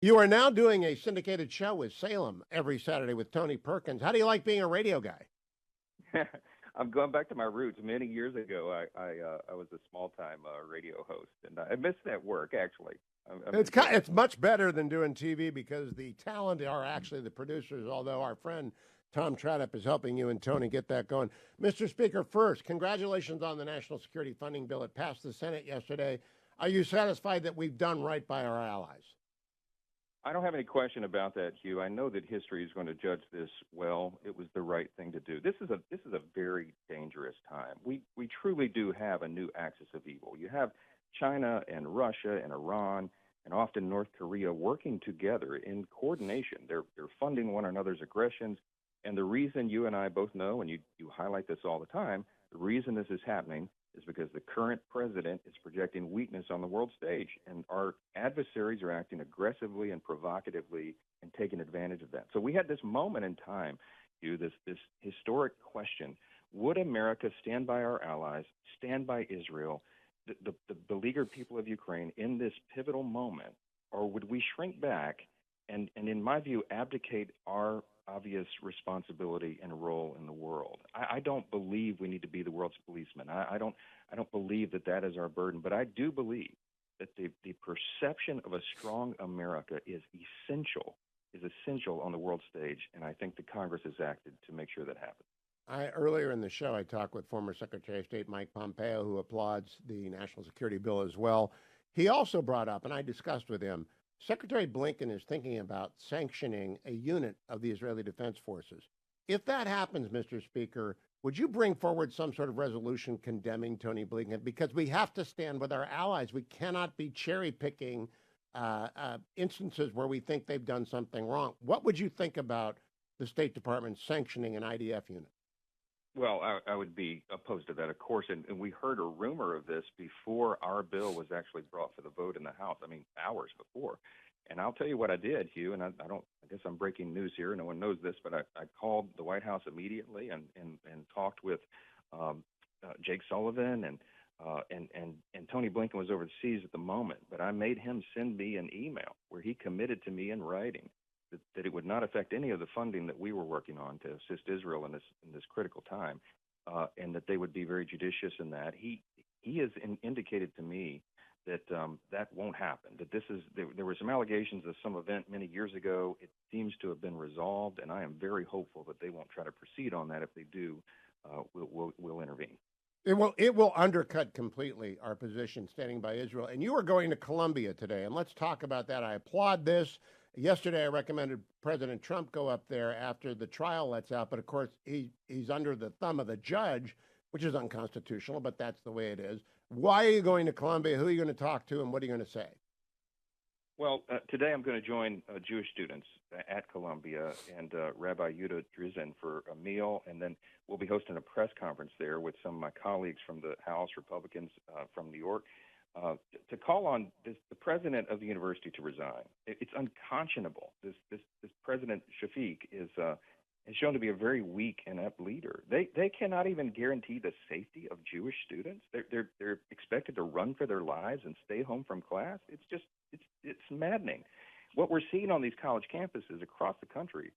You are now doing a syndicated show with Salem every Saturday with Tony Perkins. How do you like being a radio guy? I'm going back to my roots. Many years ago, I was a small time radio host, and I miss that work actually. I'm enjoying it. It's much better than doing TV because the talent are actually the producers. Although our friend Tom Tradup is helping you and Tony get that going. Mr. Speaker, first, congratulations on the national security funding bill. It passed the Senate yesterday. Are you satisfied that we've done right by our allies? I don't have any question about that, Hugh. I know that history is going to judge this well. It was the right thing to do. This is a very dangerous time. We truly do have a new axis of evil. You have China and Russia and Iran and often North Korea working together in coordination. They're funding one another's aggressions. And the reason you and I both know, and you highlight this all the time, the reason this is happening is because the current president is projecting weakness on the world stage, and our adversaries are acting aggressively and provocatively and taking advantage of that. So we had this moment in time, Hugh, this historic question: would America stand by our allies, stand by Israel, the beleaguered people of Ukraine in this pivotal moment, or would we shrink back and in my view, abdicate our obvious responsibility and role in the world? I don't believe we need to be the world's policeman. I don't believe that that is our burden, but I do believe that the perception of a strong America is essential on the world stage, and I think the Congress has acted to make sure that happens. Earlier in the show, I talked with former Secretary of State Mike Pompeo, who applauds the national security bill as well. He also brought up, and I discussed with him, Secretary Blinken is thinking about sanctioning a unit of the Israeli Defense Forces. If that happens, Mr. Speaker, would you bring forward some sort of resolution condemning Tony Blinken? Because we have to stand with our allies. We cannot be cherry picking instances where we think they've done something wrong. What would you think about the State Department sanctioning an IDF unit? Well, I would be opposed to that, of course, and we heard a rumor of this before our bill was actually brought for the vote in the House. I mean, hours before. And I'll tell you what I did, Hugh, and I don't. I guess I'm breaking news here. No one knows this, but I called the White House immediately and talked with Jake Sullivan and Tony Blinken was overseas at the moment, but I made him send me an email where he committed to me in writing that it would not affect any of the funding that we were working on to assist Israel in this critical time, and that they would be very judicious in that. He has indicated to me that that won't happen. That there were some allegations of some event many years ago. It seems to have been resolved, and I am very hopeful that they won't try to proceed on that. If they do, we'll intervene. It will undercut completely our position standing by Israel. And you are going to Colombia today, and let's talk about that. I applaud this. Yesterday, I recommended President Trump go up there after the trial lets out, but of course, he's under the thumb of the judge, which is unconstitutional, but that's the way it is. Why are you going to Colombia? Who are you going to talk to, and what are you going to say? Well, today I'm going to join Jewish students at Columbia and Rabbi Yuda Drizin for a meal, and then we'll be hosting a press conference there with some of my colleagues from the House, Republicans from New York, to call on the president of the university to resign. It's unconscionable. This President Shafiq has shown to be a very weak, inept leader. They cannot even guarantee the safety of Jewish students. They're expected to run for their lives and stay home from class. It's maddening. What we're seeing on these college campuses across the country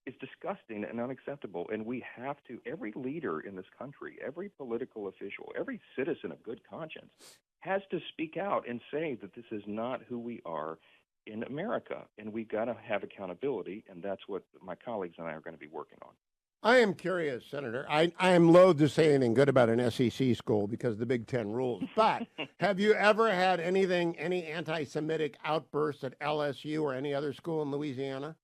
is disgusting and unacceptable. And we have to, every leader in this country, every political official, every citizen of good conscience has to speak out and say that this is not who we are in America. And we've got to have accountability. And that's what my colleagues and I are going to be working on. I am curious, Senator. I am loath to say anything good about an SEC school because of the Big Ten rules. But have you ever had any anti-Semitic outbursts at LSU or any other school in Louisiana?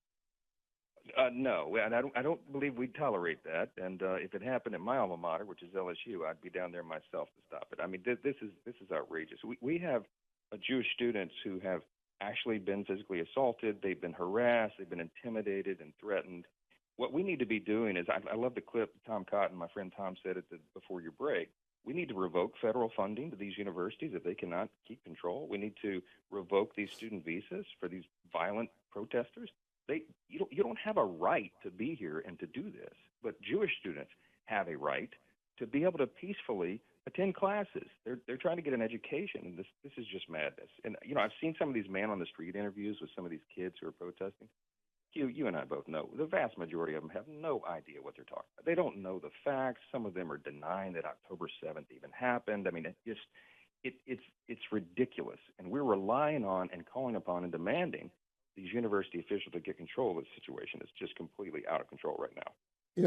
No, and I don't believe we'd tolerate that. And if it happened at my alma mater, which is LSU, I'd be down there myself to stop it. I mean, this is outrageous. We have Jewish students who have actually been physically assaulted. They've been harassed. They've been intimidated and threatened. What we need to be doing is, I love the clip Tom Cotton, my friend Tom, said it before your break. We need to revoke federal funding to these universities if they cannot keep control. We need to revoke these student visas for these violent protesters. You don't have a right to be here and to do this, but Jewish students have a right to be able to peacefully attend classes. They're trying to get an education, and this is just madness. And I've seen some of these man on the street interviews with some of these kids who are protesting. You and I both know the vast majority of them have no idea what they're talking about. They don't know the facts. Some of them are denying that October 7th even happened. I mean, it's ridiculous, and we're relying on and calling upon and demanding these university officials to get control of the situation. It's just completely out of control right now.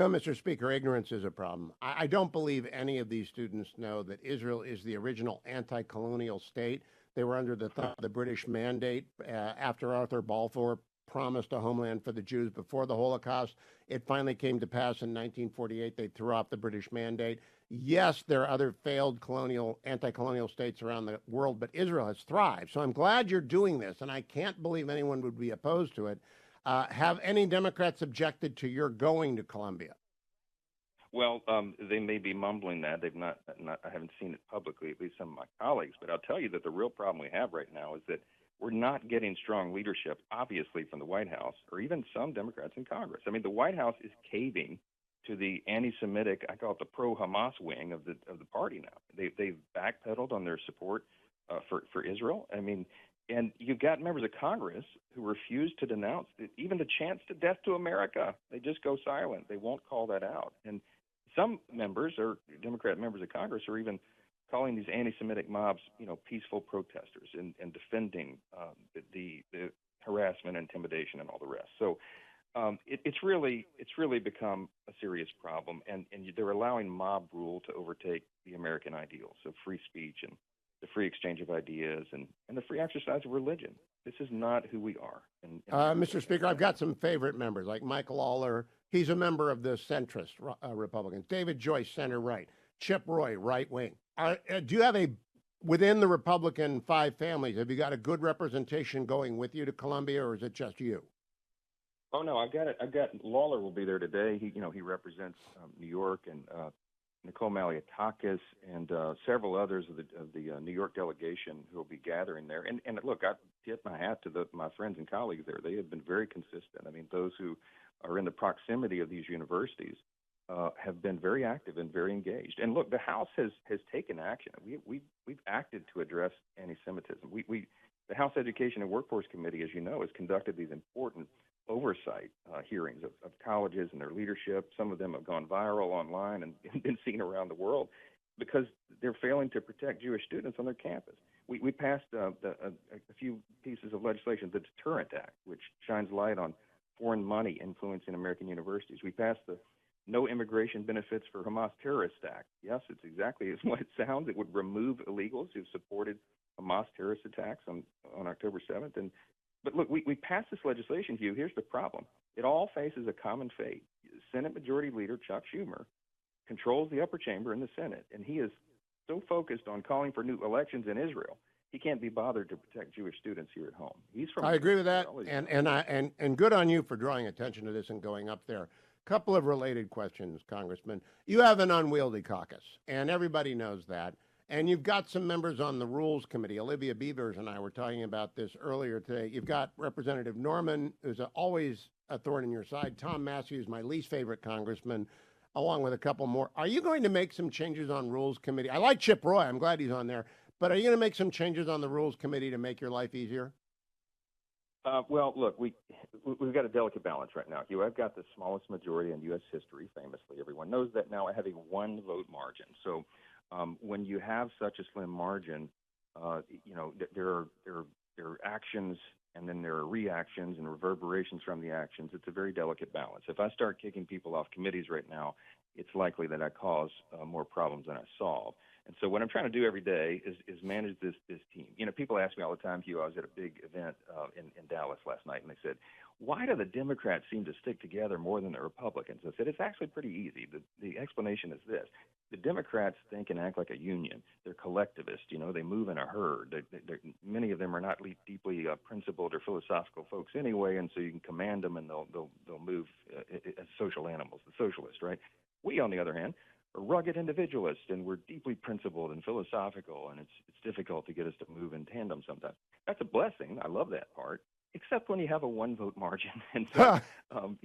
Mr. Speaker, ignorance is a problem. I don't believe any of these students know that Israel is the original anti-colonial state. They were under the thumb of the British mandate after Arthur Balfour promised a homeland for the Jews before the Holocaust. It finally came to pass in 1948. They threw off the British mandate. Yes, there are other failed anti-colonial states around the world, but Israel has thrived. So I'm glad you're doing this, and I can't believe anyone would be opposed to it. Have any Democrats objected to your going to Columbia? Well, they may be mumbling that. They've not. I haven't seen it publicly, at least some of my colleagues. But I'll tell you that the real problem we have right now is that we're not getting strong leadership, obviously, from the White House or even some Democrats in Congress. I mean, the White House is caving to the anti-Semitic, I call it the pro-Hamas wing of the party now. They've backpedaled on their support for Israel. I mean, and you've got members of Congress who refuse to denounce even the chants to death to America. They just go silent. They won't call that out. And some members, or Democrat members of Congress, are even calling these anti-Semitic mobs, peaceful protesters and defending the harassment, intimidation, and all the rest. So it's really become a serious problem, and they're allowing mob rule to overtake the American ideals of free speech and the free exchange of ideas and the free exercise of religion. This is not who we are. Mr. Speaker, I've got some favorite members, like Michael Aller. He's a member of the centrist Republicans. David Joyce, center right. Chip Roy, right wing. Do you have within the Republican five families, have you got a good representation going with you to Columbia, or is it just you? Oh no, I've got Lawler will be there today. He represents New York, and Nicole Malliotakis and several others of the New York delegation who will be gathering there. And look, I tip my hat to my friends and colleagues there. They have been very consistent. I mean, those who are in the proximity of these universities have been very active and very engaged. And look, the House has taken action. We've acted to address anti-Semitism. The House Education and Workforce Committee, as you know, has conducted these important oversight hearings of colleges and their leadership. Some of them have gone viral online and been seen around the world because they're failing to protect Jewish students on their campus. We passed a few pieces of legislation, the Deterrent Act, which shines light on foreign money influencing American universities. We passed the No Immigration Benefits for Hamas Terrorists Act. Yes, it's exactly as what it sounds. It would remove illegals who supported Hamas terrorist attacks on October 7th. But look, we passed this legislation, Hugh. Here's the problem. It all faces a common fate. Senate Majority Leader Chuck Schumer controls the upper chamber in the Senate, and he is so focused on calling for new elections in Israel, he can't be bothered to protect Jewish students here at home. I agree with that, and good on you for drawing attention to this and going up there. Couple of related questions, Congressman. You have an unwieldy caucus, and everybody knows that. And you've got some members on the Rules Committee. Olivia Beavers and I were talking about this earlier today. You've got Representative Norman, who's always a thorn in your side. Tom Massie, my least favorite congressman, along with a couple more. Are you going to make some changes on Rules Committee? I like Chip Roy. I'm glad he's on there. But are you going to make some changes on the Rules Committee to make your life easier? Well, look, we've got a delicate balance right now, Hugh. I've got the smallest majority in U.S. history, famously. Everyone knows that now. I have a one-vote margin. So when you have such a slim margin, there are actions and then there are reactions and reverberations from the actions. It's a very delicate balance. If I start kicking people off committees right now, it's likely that I cause more problems than I solve. And so what I'm trying to do every day is manage this team. People ask me all the time, Hugh, I was at a big event in Dallas last night, and they said, why do the Democrats seem to stick together more than the Republicans? I said, it's actually pretty easy. The explanation is this. The Democrats think and act like a union. They're collectivist. They move in a herd. Many of them are not deeply principled or philosophical folks anyway, and so you can command them, and they'll move as social animals, the socialists, right? We, on the other hand, are rugged individualists, and we're deeply principled and philosophical, and it's difficult to get us to move in tandem sometimes. That's a blessing. I love that part, except when you have a one-vote margin. And so, I'm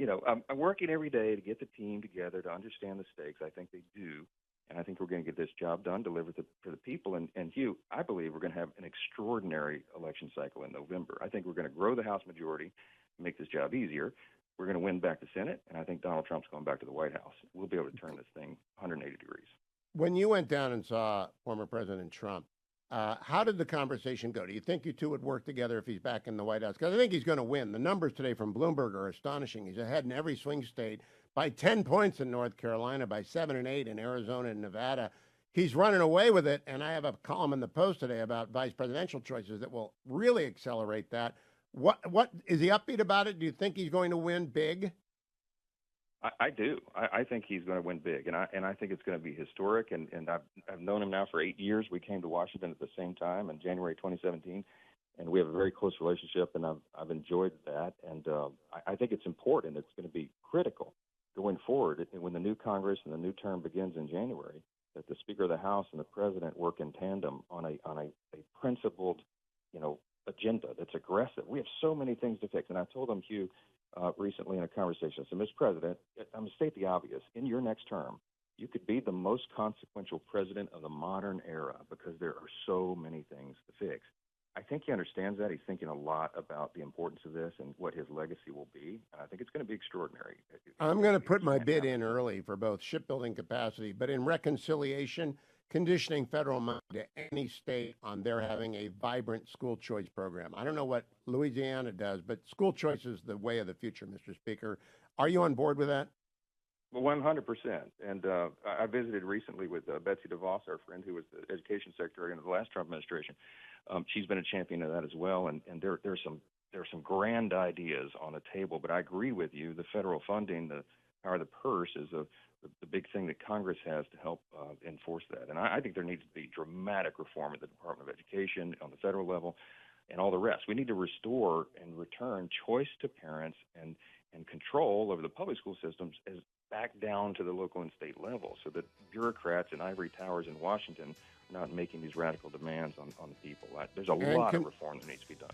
working every day to get the team together to understand the stakes. I think they do. And I think we're going to get this job done, delivered for the people. And Hugh, I believe we're going to have an extraordinary election cycle in November. I think we're going to grow the House majority, make this job easier. We're going to win back the Senate, and I think Donald Trump's going back to the White House. We'll be able to turn this thing 180 degrees. When you went down and saw former President Trump, how did the conversation go? Do you think you two would work together if he's back in the White House? Because I think he's going to win. The numbers today from Bloomberg are astonishing. He's ahead in every swing state by 10 points in North Carolina, by 7 and 8 in Arizona and Nevada. He's running away with it, and I have a column in the Post today about vice presidential choices that will really accelerate that. What is he upbeat about it? Do you think he's going to win big? I do. I think he's going to win big, and I think it's going to be historic. And I've known him now for 8 years. We came to Washington at the same time in January 2017, and we have a very close relationship, and I've enjoyed that. And I think it's important. It's going to be critical going forward when the new Congress and the new term begins in January, that the Speaker of the House and the President work in tandem on a principled, agenda that's aggressive. We have so many things to fix. And I told him, Hugh, recently in a conversation, so, Mr. President, I'm going to state the obvious. In your next term, you could be the most consequential president of the modern era because there are so many things to fix. I think he understands that. He's thinking a lot about the importance of this and what his legacy will be. And I think it's going to be extraordinary. I'm going to put my bid in early for both shipbuilding capacity, but in reconciliation, conditioning federal money to any state on their having a vibrant school choice program. I don't know what Louisiana does, but school choice is the way of the future, Mr. Speaker. Are you on board with that? Well, 100%. And I visited recently with Betsy DeVos, our friend who was the education secretary under the last Trump administration. She's been a champion of that as well. And there's some grand ideas on the table. But I agree with you. The federal funding, the power of the purse is the big thing that Congress has to help enforce that. And I think there needs to be dramatic reform at the Department of Education on the federal level and all the rest. We need to restore and return choice to parents and control over the public school systems as back down to the local and state level so that bureaucrats in ivory towers in Washington are not making these radical demands on the people. There's a lot of reform that needs to be done.